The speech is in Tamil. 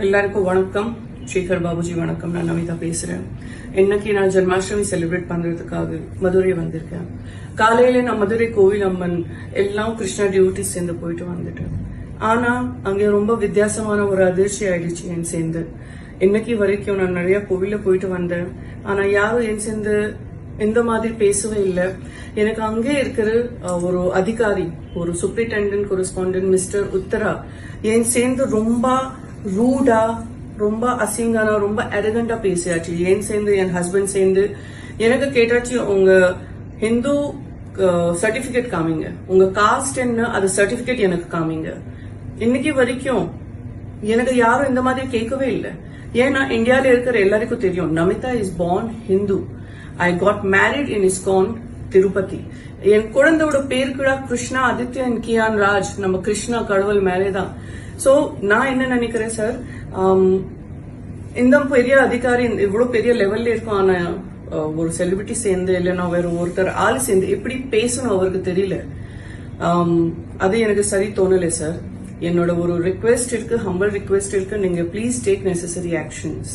எல்லாருக்கும் வணக்கம். சேகர் பாபுஜி வணக்கம். நான் நமிதா பேசுறேன். இன்னைக்கு நான் ஜென்மாஷ்டமி செலிப்ரேட் பண்றதுக்காக மதுரை வந்திருக்கேன். காலையில நான் மதுரை கோவில் அம்மன் எல்லாம் கிருஷ்ணா டியூட்டி சேர்ந்து போயிட்டு வந்துட்டேன். ஆனா அங்க ரொம்ப வித்தியாசமான ஒரு அதிர்ச்சி ஆயிடுச்சு என் சேர்ந்து. இன்னைக்கு வரைக்கும் நான் நிறைய கோவில போயிட்டு வந்தேன். ஆனா யாரும் என் சேர்ந்து இந்த மாதிரி பேசவே இல்லை. எனக்கு அங்கே இருக்கிற ஒரு அதிகாரி, ஒரு சூப்பரிண்டென்டென்ட் கொரஸ்பாண்டன்ட் மிஸ்டர் உத்தரா என் சேர்ந்து ரொம்ப ரூடா, ரொம்ப அசிங்கானா, ரொம்ப அரகண்டா பேசியாச்சு. என் சேர்ந்து என் ஹஸ்பண்ட் சேர்ந்து எனக்கு கேட்டாச்சு, உங்க ஹிந்து சர்டிபிகேட் காமிங்க, உங்க காஸ்ட் என்ன, அது சர்டிபிகேட் எனக்கு காமிங்க. இன்னைக்கு வரைக்கும் எனக்கு யாரும் இந்த மாதிரி கேட்கவே இல்லை. ஏன்னா இந்தியால இருக்கிற எல்லாருக்கும் தெரியும், Namitha is born Hindu. I got married in ISKCON Tirupati. என் குழந்தையோட பேர் கூட கிருஷ்ணா ஆதித்யா அண்ட் கியான் ராஜ். நம்ம கிருஷ்ணா கடவுள் மேலேதான். சோ நான் என்ன நினைக்கிறேன் சார், இந்த பெரிய அதிகாரி இவ்வளவு பெரிய லெவல்ல இருக்கும், ஆனா ஒரு செலிபிரிட்டி சேர்ந்து இல்லைன்னா வேற ஒருத்தர் ஆள் சேர்ந்து எப்படி பேசணும் அவருக்கு தெரியல. அது எனக்கு சரி தோணலை சார். என்னோட ஒரு ரிக்வெஸ்ட் இருக்கு, ஹம்பிள் ரிக்வெஸ்ட் இருக்கு, நீங்க ப்ளீஸ் டேக் நெசசரி ஆக்ஷன்ஸ்.